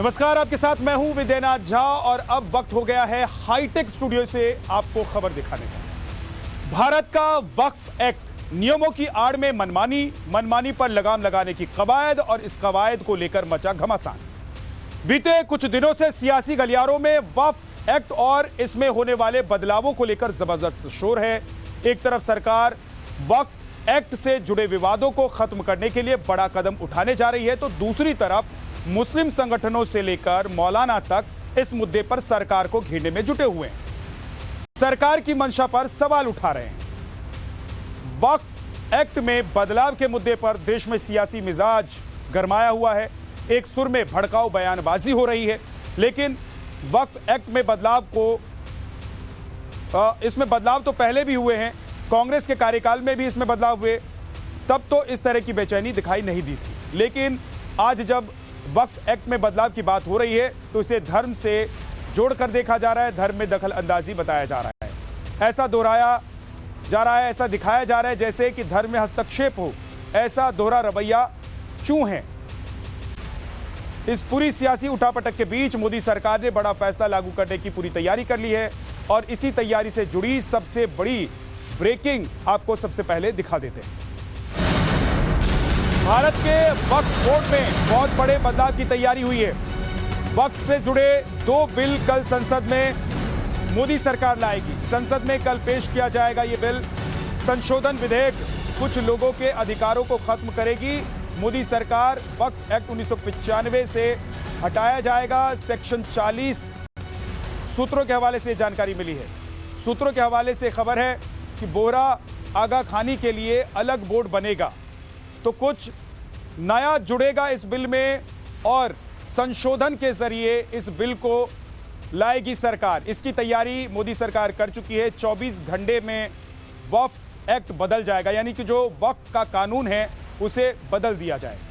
नमस्कार, आपके साथ मैं हूं विद्यानाथ झा और अब वक्त हो गया है हाईटेक स्टूडियो से आपको खबर दिखाने का। भारत का वक्फ एक्ट नियमों की आड़ में मनमानी पर लगाम लगाने की कवायद और इस कवायद को लेकर मचा घमासान। बीते कुछ दिनों से सियासी गलियारों में वक्फ एक्ट और इसमें होने वाले बदलावों को लेकर जबरदस्त शोर है। एक तरफ सरकार वक्फ एक्ट से जुड़े विवादों को खत्म करने के लिए बड़ा कदम उठाने जा रही है, तो दूसरी तरफ मुस्लिम संगठनों से लेकर मौलाना तक इस मुद्दे पर सरकार को घेरने में जुटे हुए हैं। सरकार की मंशा पर सवाल उठा रहे हैं। वक्फ एक्ट में बदलाव के मुद्दे पर देश में सियासी मिजाज गरमाया हुआ है। एक सुर में भड़काऊ बयानबाजी हो रही है, लेकिन वक्फ एक्ट में इसमें बदलाव तो पहले भी हुए हैं। कांग्रेस के कार्यकाल में भी इसमें बदलाव हुए, तब तो इस तरह की बेचैनी दिखाई नहीं दी थी। लेकिन आज जब वक्फ एक्ट में बदलाव की बात हो रही है तो इसे धर्म से जोड़कर देखा जा रहा है, धर्म में दखल अंदाजी बताया जा रहा है। ऐसा दोहराया जा रहा है, ऐसा दिखाया जा रहा है जैसे कि धर्म में हस्तक्षेप हो। ऐसा दोहरा रवैया क्यों है? इस पूरी सियासी उठापटक के बीच मोदी सरकार ने बड़ा फैसला लागू करने की पूरी तैयारी कर ली है और इसी तैयारी से जुड़ी सबसे बड़ी ब्रेकिंग आपको सबसे पहले दिखा देते हैं। भारत के वक्फ बोर्ड में बहुत बड़े बदलाव की तैयारी हुई है। वक्फ से जुड़े 2 बिल कल संसद में मोदी सरकार लाएगी। संसद में कल पेश किया जाएगा ये बिल। संशोधन विधेयक कुछ लोगों के अधिकारों को खत्म करेगी। मोदी सरकार वक्फ एक्ट 1995 से हटाया जाएगा। सेक्शन 40 सूत्रों के हवाले से जानकारी मिली है। सूत्रों के हवाले से खबर है कि बोहरा आगा खानी के लिए अलग बोर्ड बनेगा, तो कुछ नया जुड़ेगा इस बिल में और संशोधन के जरिए इस बिल को लाएगी सरकार। इसकी तैयारी मोदी सरकार कर चुकी है। 24 घंटे में वक्फ एक्ट बदल जाएगा, यानी कि जो वक्फ का कानून है उसे बदल दिया जाएगा।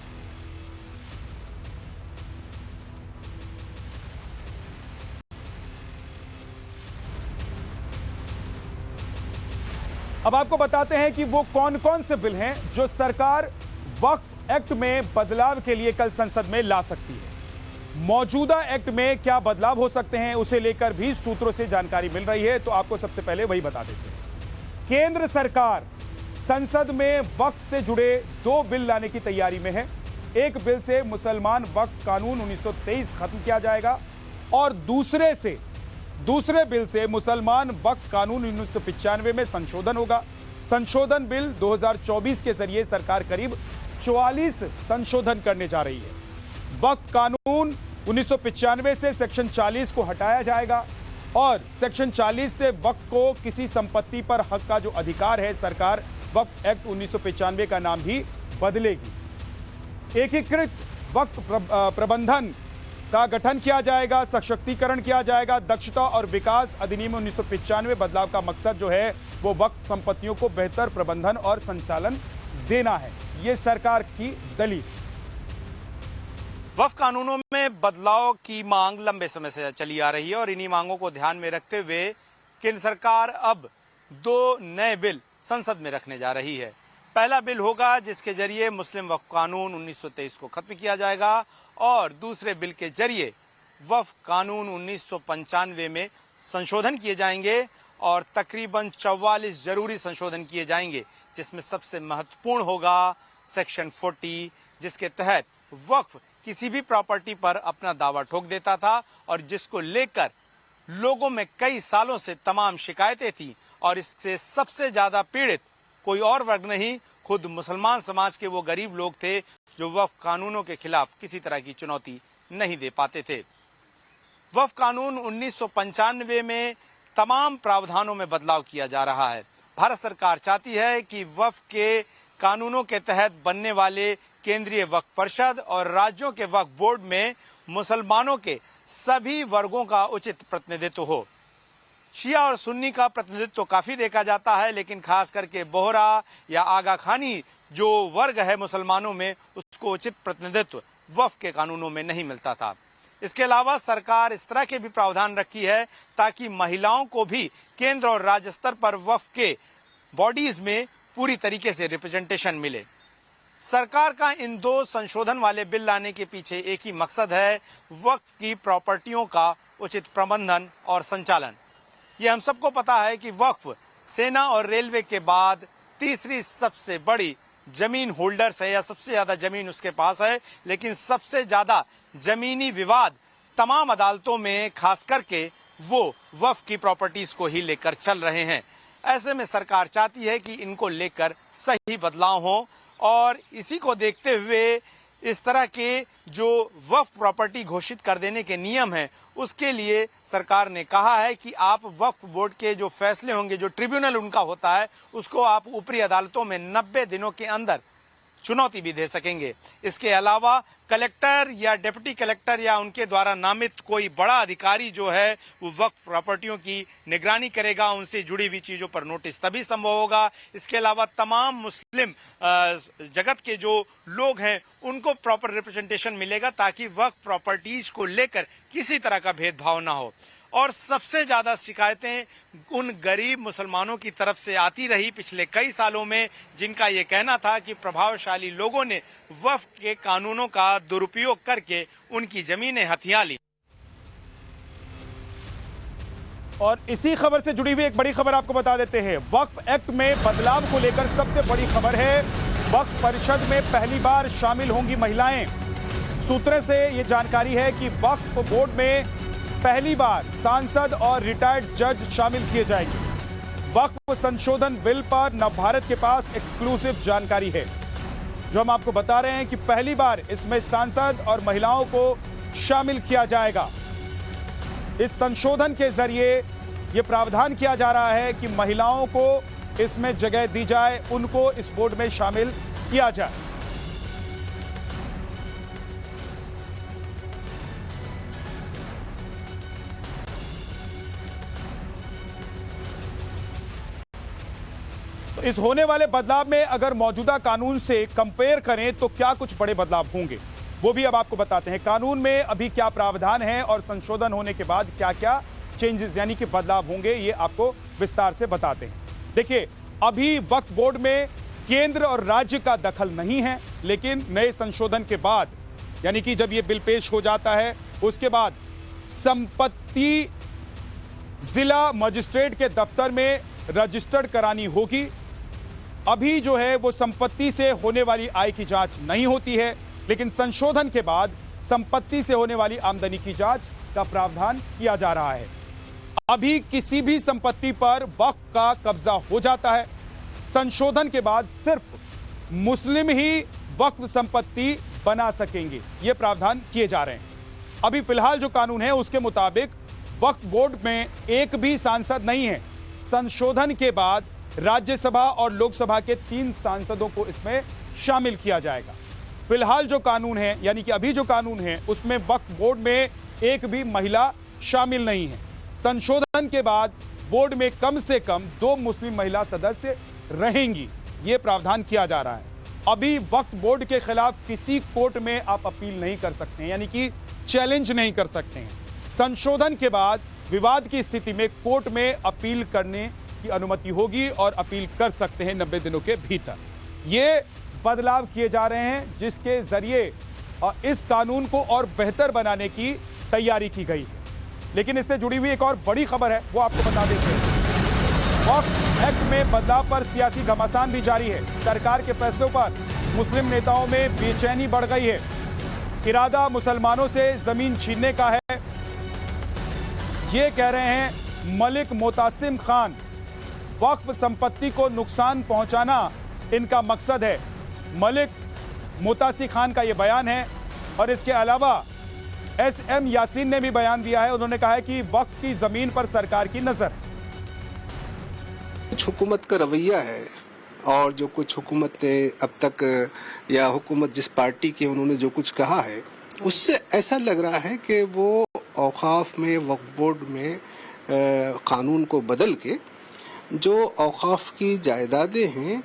अब आपको बताते हैं कि वो कौन कौन से बिल हैं जो सरकार वक्फ एक्ट में बदलाव के लिए कल संसद में ला सकती है। मौजूदा एक्ट में क्या बदलाव हो सकते हैं उसे लेकर भी सूत्रों से जानकारी मिल रही है, तो आपको सबसे पहले वही बता देते हैं। केंद्र सरकार संसद में वक्फ से जुड़े 2 बिल लाने की तैयारी में है। एक बिल से मुसलमान वक्फ कानून 1923 खत्म किया जाएगा और दूसरे बिल से मुसलमान वक्फ कानून 1995 में संशोधन होगा। संशोधन बिल 2024 के जरिए सरकार करीब 44 संशोधन करने जा रही है। वक्फ कानून 1995 से सेक्शन 40 को हटाया जाएगा और सेक्शन 40 से वक्फ को किसी संपत्ति पर हक का जो अधिकार है, सरकार वक्फ एक्ट 1995 का नाम भी बदलेगी। एकीकृत वक्फ प्रबंधन का गठन किया जाएगा, सशक्तिकरण किया जाएगा। दक्षता और विकास अधिनियम 1995 बदलाव का मकसद जो है वो वक्फ संपत्तियों को बेहतर प्रबंधन और संचालन देना है। ये सरकार की दलील। वक्फ कानूनों में बदलाव की मांग लंबे समय से चली आ रही है और इन्हीं मांगों को ध्यान में रखते हुए केंद्र सरकार अब 2 नए बिल संसद में रखने जा रही है। पहला बिल होगा जिसके जरिए मुस्लिम वक्फ कानून 1923 को खत्म किया जाएगा और दूसरे बिल के जरिए वक्फ कानून 1995 में संशोधन किए जाएंगे और तकरीबन 44 जरूरी संशोधन किए जाएंगे, जिसमें सबसे महत्वपूर्ण होगा सेक्शन 40, जिसके तहत वक्फ किसी भी प्रॉपर्टी पर अपना दावा ठोक देता था और जिसको लेकर लोगों में कई सालों से तमाम शिकायतें थी और इससे सबसे ज्यादा पीड़ित कोई और वर्ग नहीं, खुद मुसलमान समाज के वो गरीब लोग थे जो वक्फ कानूनों के खिलाफ किसी तरह की चुनौती नहीं दे पाते थे। वक्फ कानून 1995 में तमाम प्रावधानों में बदलाव किया जा रहा है। भारत सरकार चाहती है कि वक्फ के कानूनों के तहत बनने वाले केंद्रीय वक्फ परिषद और राज्यों के वक्फ बोर्ड में मुसलमानों के सभी वर्गों का उचित प्रतिनिधित्व हो। शिया और सुन्नी का प्रतिनिधित्व काफी देखा जाता है, लेकिन खास करके बोहरा या आगा खानी जो वर्ग है मुसलमानों में, उसको उचित प्रतिनिधित्व वक्फ के कानूनों में नहीं मिलता था। इसके अलावा सरकार इस तरह के भी प्रावधान रखी है ताकि महिलाओं को भी केंद्र और राज्य स्तर पर वक्फ के बॉडीज में पूरी तरीके से रिप्रेजेंटेशन मिले। सरकार का इन दो संशोधन वाले बिल लाने के पीछे एक ही मकसद है, वक्फ की प्रॉपर्टियों का उचित प्रबंधन और संचालन। ये हम सबको पता है कि वक्फ सेना और रेलवे के बाद तीसरी सबसे बड़ी जमीन होल्डर्स है, या सबसे ज्यादा जमीन उसके पास है, लेकिन सबसे ज्यादा जमीनी विवाद तमाम अदालतों में खास करके वो वक्फ की प्रॉपर्टीज को ही लेकर चल रहे हैं। ऐसे में सरकार चाहती है कि इनको लेकर सही बदलाव हो, और इसी को देखते हुए इस तरह के जो वक्फ प्रॉपर्टी घोषित कर देने के नियम हैं, उसके लिए सरकार ने कहा है कि आप वक्फ बोर्ड के जो फैसले होंगे, जो ट्रिब्यूनल उनका होता है, उसको आप ऊपरी अदालतों में 90 दिनों के अंदर चुनौती भी दे सकेंगे। इसके अलावा कलेक्टर या डिप्टी कलेक्टर या उनके द्वारा नामित कोई बड़ा अधिकारी जो है वो वक्फ प्रॉपर्टियों की निगरानी करेगा, उनसे जुड़ी हुई चीजों पर नोटिस तभी संभव होगा। इसके अलावा तमाम मुस्लिम जगत के जो लोग हैं उनको प्रॉपर रिप्रेजेंटेशन मिलेगा, ताकि वक्फ प्रॉपर्टीज को लेकर किसी तरह का भेदभाव ना हो। और सबसे ज्यादा शिकायतें उन गरीब मुसलमानों की तरफ से आती रही पिछले कई सालों में, जिनका ये कहना था कि प्रभावशाली लोगों ने वक्फ के कानूनों का दुरुपयोग करके उनकी जमीनें हथिया ली। और इसी खबर से जुड़ी हुई एक बड़ी खबर आपको बता देते हैं। वक्फ एक्ट में बदलाव को लेकर सबसे बड़ी खबर है, वक्फ परिषद में पहली बार शामिल होंगी महिलाएं। सूत्रों से ये जानकारी है कि वक्फ बोर्ड में पहली बार सांसद और रिटायर्ड जज शामिल किए जाएंगे। वक्फ संशोधन बिल पर नवभारत के पास एक्सक्लूसिव जानकारी है, जो हम आपको बता रहे हैं कि पहली बार इसमें सांसद और महिलाओं को शामिल किया जाएगा। इस संशोधन के जरिए यह प्रावधान किया जा रहा है कि महिलाओं को इसमें जगह दी जाए, उनको इस बोर्ड में शामिल किया जाए। इस होने वाले बदलाव में अगर मौजूदा कानून से कंपेयर करें तो क्या कुछ बड़े बदलाव होंगे, वो भी अब आपको बताते हैं। कानून में अभी क्या प्रावधान है और संशोधन होने के बाद क्या क्या चेंजेस यानी कि बदलाव होंगे, ये आपको विस्तार से बताते हैं। देखिए, अभी वक्फ बोर्ड में केंद्र और राज्य का दखल नहीं है, लेकिन नए संशोधन के बाद यानी कि जब ये बिल पेश हो जाता है उसके बाद संपत्ति जिला मजिस्ट्रेट के दफ्तर में रजिस्टर्ड करानी होगी। अभी जो है वो संपत्ति से होने वाली आय की जांच नहीं होती है, लेकिन संशोधन के बाद संपत्ति से होने वाली आमदनी की जांच का प्रावधान किया जा रहा है। अभी किसी भी संपत्ति पर वक्फ का कब्जा हो जाता है। संशोधन के बाद सिर्फ मुस्लिम ही वक्फ संपत्ति बना सकेंगे, ये प्रावधान किए जा रहे हैं। अभी फिलहाल जो कानून है उसके मुताबिक वक्फ बोर्ड में एक भी सांसद नहीं है। संशोधन के बाद राज्यसभा और लोकसभा के 3 सांसदों को इसमें शामिल किया जाएगा। फिलहाल जो कानून है यानी कि अभी जो कानून है उसमें वक्फ बोर्ड में एक भी महिला शामिल नहीं है। संशोधन के बाद बोर्ड में कम से कम 2 मुस्लिम महिला सदस्य रहेंगी, ये प्रावधान किया जा रहा है। अभी वक्फ बोर्ड के खिलाफ किसी कोर्ट में आप अपील नहीं कर सकते हैं, यानी कि चैलेंज नहीं कर सकते हैं। संशोधन के बाद विवाद की स्थिति में कोर्ट में अपील करने की अनुमति होगी और अपील कर सकते हैं 90 दिनों के भीतर। ये बदलाव किए जा रहे हैं जिसके जरिए इस कानून को और बेहतर बनाने की तैयारी की गई है। लेकिन इससे जुड़ी हुई एक और बड़ी खबर है, वो आपको बता देते हैं। वक्फ एक्ट में बदलाव पर सियासी घमासान भी जारी है। सरकार के फैसलों पर मुस्लिम नेताओं में बेचैनी बढ़ गई है। इरादा मुसलमानों से जमीन छीनने का है, ये कह रहे हैं मलिक मोतासिम खान। वक्फ संपत्ति को नुकसान पहुंचाना इनका मकसद है। मलिक मोतासिम खान का यह बयान है। और इसके अलावा SM यासीन ने भी बयान दिया है। उन्होंने कहा है कि वक्फ की जमीन पर सरकार की नजर है। कुछ हुकूमत का रवैया है और जो कुछ हुकूमत ने अब तक या हुकूमत जिस पार्टी के उन्होंने जो कुछ कहा है उससे ऐसा लग रहा है कि वो औकाफ में वक्फ बोर्ड में कानून को बदल के जो औकाफ की जायदादें हैं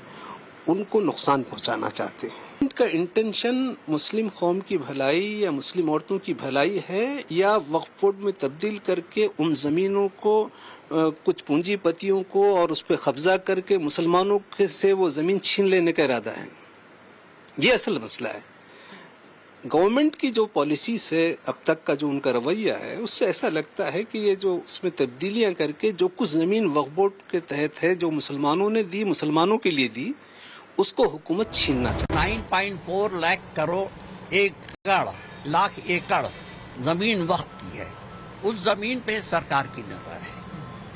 उनको नुकसान पहुंचाना चाहते हैं। इनका इंटेंशन मुस्लिम कौम की भलाई या मुस्लिम औरतों की भलाई है या वक्फ बोर्ड में तब्दील करके उन जमीनों को कुछ पूंजीपतियों को और उस पर कब्जा करके मुसलमानों से वो जमीन छीन लेने का इरादा है। ये असल मसला है। गवर्नमेंट की जो पॉलिसी से अब तक का जो उनका रवैया है, उससे ऐसा लगता है कि ये जो उसमें तब्दीलियां करके जो कुछ जमीन वक्फ बोर्ड के तहत है, जो मुसलमानों ने दी, मुसलमानों के लिए दी, उसको हुकूमत छीनना चाहती है। 9.4 लाख करोड़ लाख एकड़ जमीन वक्फ की है। उस जमीन पे सरकार की नजर है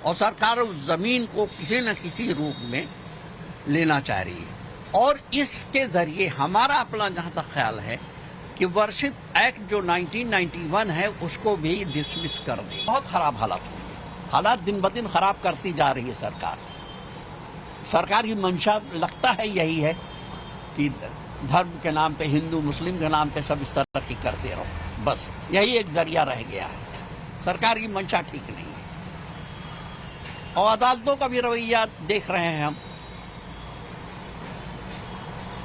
और सरकार उस जमीन को किसी न किसी रूप में लेना चाह रही है और इसके जरिए हमारा अपना जहां तक ख्याल है कि वर्शिप एक्ट जो 1991 है उसको भी डिसमिस कर दे। बहुत खराब हालात होंगे, हालात दिन ब दिन खराब करती जा रही है सरकार। सरकार की मंशा लगता है यही है कि धर्म के नाम पे, हिंदू मुस्लिम के नाम पे सब इस तरह की करते रहो, बस यही एक जरिया रह गया है। सरकार की मंशा ठीक नहीं है और अदालतों का भी रवैया देख रहे हैं हम।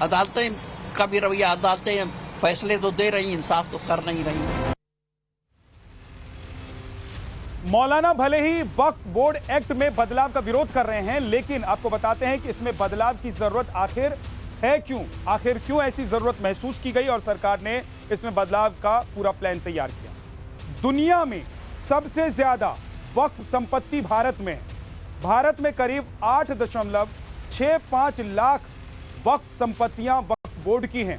अदालतें का भी रवैया, अदालतें फैसले तो दे रही, इंसाफ तो कर नहीं रही। मौलाना भले ही वक्फ बोर्ड एक्ट में बदलाव का विरोध कर रहे हैं, लेकिन आपको बताते हैं कि इसमें बदलाव की जरूरत आखिर है क्यों, आखिर क्यों ऐसी जरूरत महसूस की गई और सरकार ने इसमें बदलाव का पूरा प्लान तैयार किया। दुनिया में सबसे ज्यादा वक्फ संपत्ति भारत में करीब 8.65 लाख वक्फ संपत्तियां वक्फ बोर्ड की हैं।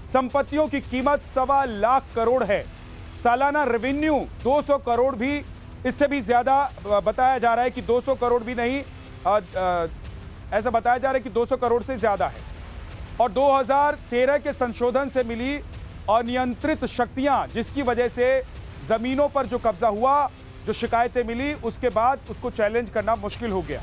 संपत्तियों की कीमत 1.25 लाख करोड़ है। सालाना रेवेन्यू 200 करोड़ भी, इससे भी ज्यादा बताया जा रहा है कि 200 करोड़ भी नहीं, ऐसा बताया जा रहा है कि 200 करोड़ से ज्यादा है। और 2013 के संशोधन से मिली अनियंत्रित शक्तियां, जिसकी वजह से जमीनों पर जो कब्जा हुआ, जो शिकायतें मिली, उसके बाद उसको चैलेंज करना मुश्किल हो गया।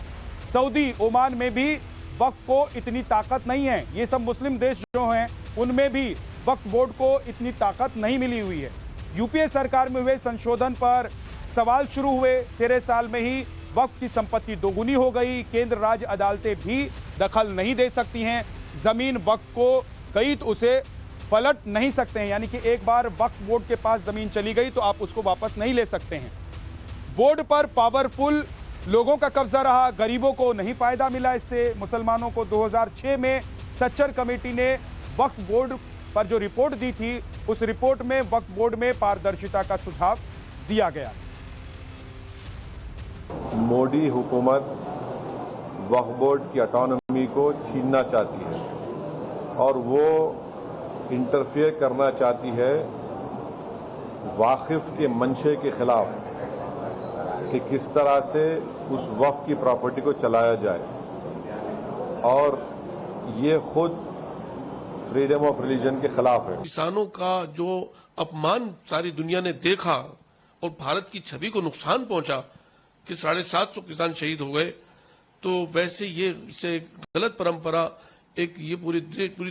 सऊदी, ओमान में भी वक्फ को इतनी ताकत नहीं है। ये सब मुस्लिम देश जो हैं उनमें भी वक्फ बोर्ड को इतनी ताकत नहीं मिली हुई है। यूपीए सरकार में हुए संशोधन पर सवाल शुरू हुए। 13 साल में ही वक्फ की संपत्ति दोगुनी हो गई। केंद्र राज्य अदालतें भी दखल नहीं दे सकती हैं। जमीन वक्फ को गई तो उसे पलट नहीं सकते हैं, यानी कि एक बार वक्फ बोर्ड के पास जमीन चली गई तो आप उसको वापस नहीं ले सकते हैं। बोर्ड पर पावरफुल लोगों का कब्जा रहा, गरीबों को नहीं फायदा मिला इससे। मुसलमानों को 2006 में सच्चर कमेटी ने वक्फ बोर्ड पर जो रिपोर्ट दी थी, उस रिपोर्ट में वक्फ बोर्ड में पारदर्शिता का सुझाव दिया गया। मोदी हुकूमत वक्फ बोर्ड की ऑटोनॉमी को छीनना चाहती है और वो इंटरफेयर करना चाहती है वाकिफ के मंशे के खिलाफ कि किस तरह से उस वक्फ की प्रॉपर्टी को चलाया जाए। और ये खुद फ्रीडम ऑफ रिलीजन के खिलाफ है। किसानों का जो अपमान सारी दुनिया ने देखा और भारत की छवि को नुकसान पहुंचा कि 750 किसान शहीद हो गए, तो वैसे ये इससे गलत परंपरा एक ये पूरी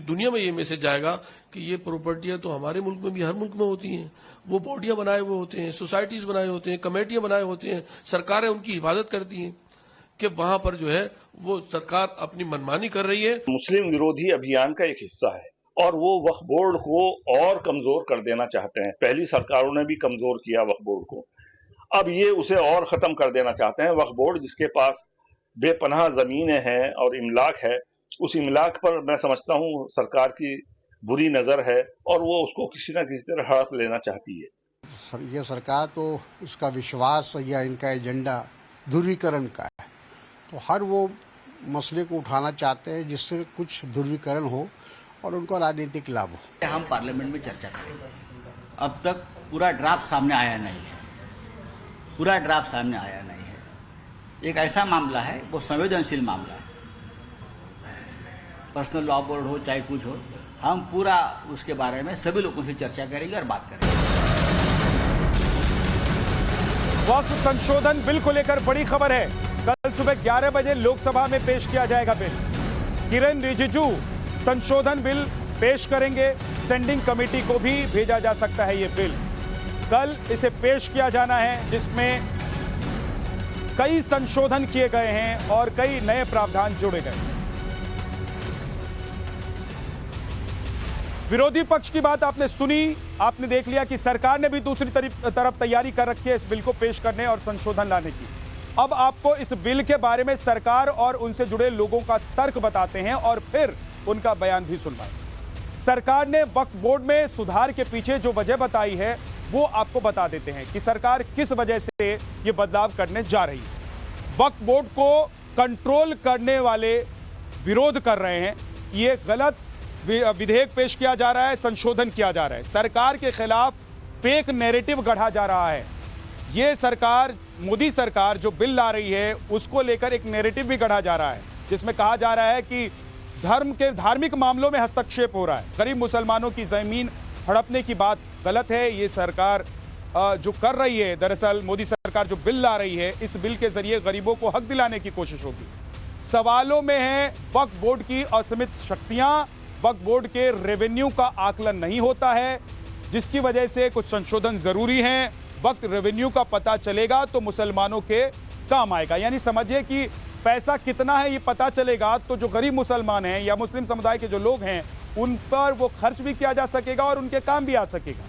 दुनिया में ये मैसेज जाएगा कि ये प्रॉपर्टियां तो हमारे मुल्क में भी हर मुल्क में होती हैं। वो बॉडियां बनाए हुए होते हैं, सोसाइटीज बनाए होते हैं, कमेटियां बनाए होते हैं, सरकारें उनकी हिफाजत करती हैं कि वहां पर जो है वो सरकार अपनी मनमानी कर रही है। मुस्लिम विरोधी अभियान का एक हिस्सा है और वो वक्फ बोर्ड को और कमजोर कर देना चाहते हैं। पहली सरकारों ने भी कमजोर किया वक्फ बोर्ड को, अब ये उसे और खत्म कर देना चाहते हैं। वक्फ बोर्ड जिसके पास बेपनाह जमीनें हैं और इमलाक है, उस इमलाक पर मैं समझता हूँ सरकार की बुरी नजर है और वो उसको किसी न किसी तरह हड़प लेना चाहती है। ये सरकार तो इसका विश्वास या इनका एजेंडा ध्रुवीकरण का है, तो हर वो मसले को उठाना चाहते हैं जिससे कुछ ध्रुवीकरण हो और उनको राजनीतिक लाभ हो। हम पार्लियामेंट में चर्चा करेंगे। अब तक पूरा ड्राफ्ट सामने आया नहीं है, पूरा ड्राफ्ट सामने आया नहीं है। एक ऐसा मामला है, वो संवेदनशील मामला है, पर्सनल लॉ बोर्ड हो चाहे कुछ हो, हम पूरा उसके बारे में सभी लोगों से चर्चा करेंगे और बात करेंगे। वक्फ संशोधन बिल को लेकर बड़ी खबर है। कल सुबह 11 बजे लोकसभा में पेश किया जाएगा बिल। किरेन रिजिजू संशोधन बिल पेश करेंगे। स्टैंडिंग कमेटी को भी भेजा जा सकता है ये बिल। कल इसे पेश किया जाना है, जिसमें कई संशोधन किए गए हैं और कई नए प्रावधान जोड़े गए। विरोधी पक्ष की बात आपने सुनी, आपने देख लिया कि सरकार ने भी दूसरी तरफ तैयारी कर रखी है इस बिल को पेश करने और संशोधन लाने की। अब आपको इस बिल के बारे में सरकार और उनसे जुड़े लोगों का तर्क बताते हैं और फिर उनका बयान भी सुनवाएं। सरकार ने वक्फ बोर्ड में सुधार के पीछे जो वजह बताई है वो आपको बता देते हैं कि सरकार किस वजह से ये बदलाव करने जा रही है। वक्फ बोर्ड को कंट्रोल करने वाले विरोध कर रहे हैं। ये गलत विधेयक पेश किया जा रहा है, संशोधन किया जा रहा है, सरकार के खिलाफ फेक नैरेटिव गढ़ा जा रहा है। ये सरकार, मोदी सरकार जो बिल ला रही है उसको लेकर एक नैरेटिव भी गढ़ा जा रहा है जिसमें कहा जा रहा है कि धार्मिक मामलों में हस्तक्षेप हो रहा है, गरीब मुसलमानों की जमीन हड़पने की बात गलत है। ये सरकार जो कर रही है, दरअसल मोदी सरकार जो बिल ला रही है, इस बिल के जरिए गरीबों को हक दिलाने की कोशिश होगी। सवालों में है वक्फ बोर्ड की असीमित शक्तियां, वक्फ बोर्ड के रेवेन्यू का आकलन नहीं होता है, जिसकी वजह से कुछ संशोधन जरूरी हैं। वक्त रेवेन्यू का पता चलेगा तो मुसलमानों के काम आएगा, यानी समझिए कि पैसा कितना है ये पता चलेगा तो जो गरीब मुसलमान हैं या मुस्लिम समुदाय के जो लोग हैं उन पर वो खर्च भी किया जा सकेगा और उनके काम भी आ सकेगा।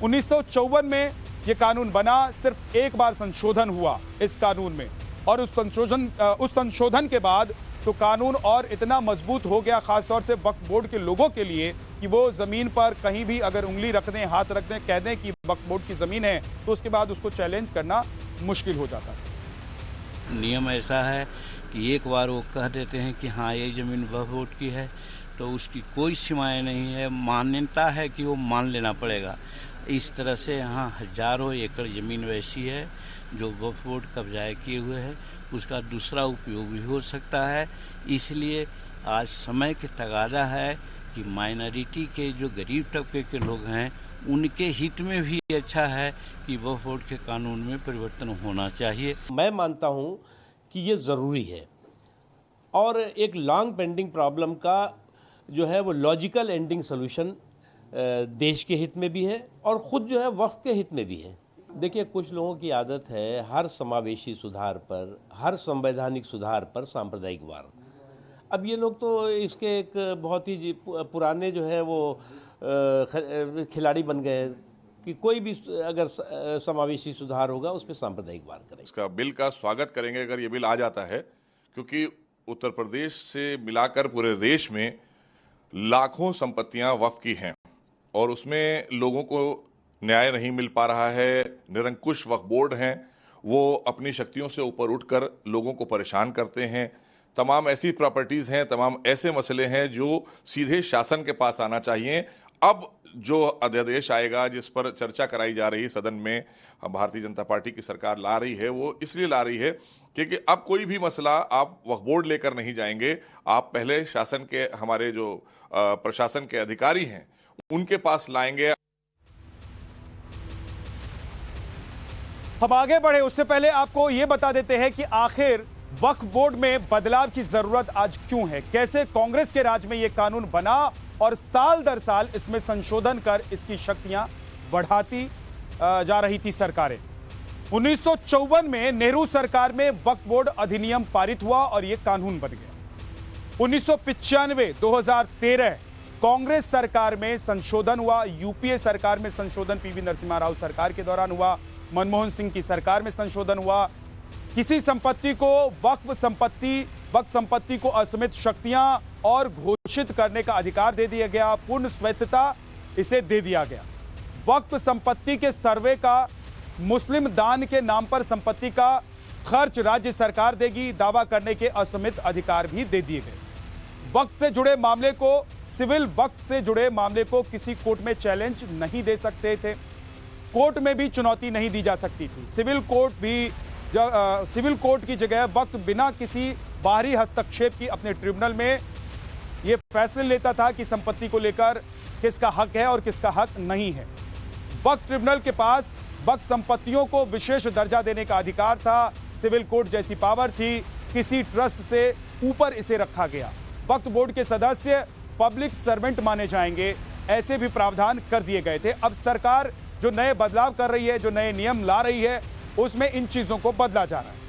1954 में ये कानून बना, सिर्फ एक बार संशोधन हुआ इस कानून में, और उस संशोधन के बाद तो कानून और इतना मजबूत हो गया, खासतौर से वक्फ बोर्ड के लोगों के लिए, कि वो जमीन पर कहीं भी अगर उंगली रख दें, हाथ रख दें, कह दें कि वक्फ बोर्ड की जमीन है, तो उसके बाद उसको चैलेंज करना मुश्किल हो जाता है। नियम ऐसा है कि एक बार वो कह देते हैं कि हाँ ये जमीन वक्फ बोर्ड की है तो उसकी कोई सीमाएं नहीं है, मान्यता है कि वो मान लेना पड़ेगा। इस तरह से यहाँ हजारों एकड़ ज़मीन वैसी है जो वक्फ बोर्ड कब्जा किए हुए है, उसका दूसरा उपयोग भी हो सकता है। इसलिए आज समय के तगाजा है कि माइनॉरिटी के जो गरीब तबके के लोग हैं उनके हित में भी अच्छा है कि वक्फ बोर्ड के कानून में परिवर्तन होना चाहिए। मैं मानता हूँ कि ये ज़रूरी है और एक लॉन्ग पेंडिंग प्रॉब्लम का जो है वो लॉजिकल एंडिंग सोल्यूशन देश के हित में भी है और ख़ुद जो है वक्फ के हित में भी है। देखिए, कुछ लोगों की आदत है हर समावेशी सुधार पर, हर संवैधानिक सुधार पर सांप्रदायिक वार। अब ये लोग तो इसके एक बहुत ही पुराने जो है वो खिलाड़ी बन गए कि कोई भी अगर समावेशी सुधार होगा उस पर सांप्रदायिक वार करें। इसका बिल का स्वागत करेंगे अगर ये बिल आ जाता है, क्योंकि उत्तर प्रदेश से मिलाकर पूरे देश में लाखों संपत्तियां वक्फ की हैं और उसमें लोगों को न्याय नहीं मिल पा रहा है। निरंकुश वक्फ बोर्ड हैं, वो अपनी शक्तियों से ऊपर उठकर लोगों को परेशान करते हैं। तमाम ऐसी प्रॉपर्टीज हैं, तमाम ऐसे मसले हैं जो सीधे शासन के पास आना चाहिए। अब जो अध्यादेश आएगा जिस पर चर्चा कराई जा रही सदन में, भारतीय जनता पार्टी की सरकार ला रही है, वो इसलिए ला रही है क्योंकि अब कोई भी मसला आप वक्फ बोर्ड लेकर नहीं जाएंगे, आप पहले शासन के, हमारे जो प्रशासन के अधिकारी हैं उनके पास लाएंगे। हम आगे बढ़े उससे पहले आपको यह बता देते हैं कि आखिर वक्फ बोर्ड में बदलाव की जरूरत आज क्यों है, कैसे कांग्रेस के राज में यह कानून बना और साल दर साल इसमें संशोधन कर इसकी शक्तियां बढ़ाती जा रही थी सरकारें। 1954 में नेहरू सरकार में वक्फ बोर्ड अधिनियम पारित हुआ और यह कानून बन गया। 1995, 2013 कांग्रेस सरकार में संशोधन हुआ, यूपीए सरकार में संशोधन पीवी नरसिम्हा राव सरकार के दौरान हुआ, मनमोहन सिंह की सरकार में संशोधन हुआ। किसी संपत्ति को वक्फ संपत्ति को असीमित शक्तियां और घोषित करने का अधिकार दे दिया गया, पूर्ण स्वायत्तता इसे दे दिया गया। वक्फ संपत्ति के सर्वे का, मुस्लिम दान के नाम पर संपत्ति का खर्च राज्य सरकार देगी, दावा करने के असीमित अधिकार भी दे दिए गए। वक्फ से जुड़े मामले को, सिविल वक्फ से जुड़े मामले को किसी कोर्ट में चैलेंज नहीं दे सकते थे, कोर्ट में भी चुनौती नहीं दी जा सकती थी। सिविल कोर्ट की जगह वक्फ बिना किसी बाहरी हस्तक्षेप की अपने ट्रिब्यूनल में यह फैसले लेता था कि संपत्ति को लेकर किसका हक है और किसका हक नहीं है। वक्फ ट्रिब्यूनल के पास वक्फ संपत्तियों को विशेष दर्जा देने का अधिकार था, सिविल कोर्ट जैसी पावर थी, किसी ट्रस्ट से ऊपर इसे रखा गया। वक्फ बोर्ड के सदस्य पब्लिक सर्वेंट माने जाएंगे, ऐसे भी प्रावधान कर दिए गए थे। अब सरकार जो नए बदलाव कर रही है, जो नए नियम ला रही है, उसमें इन चीजों को बदला जा रहा है।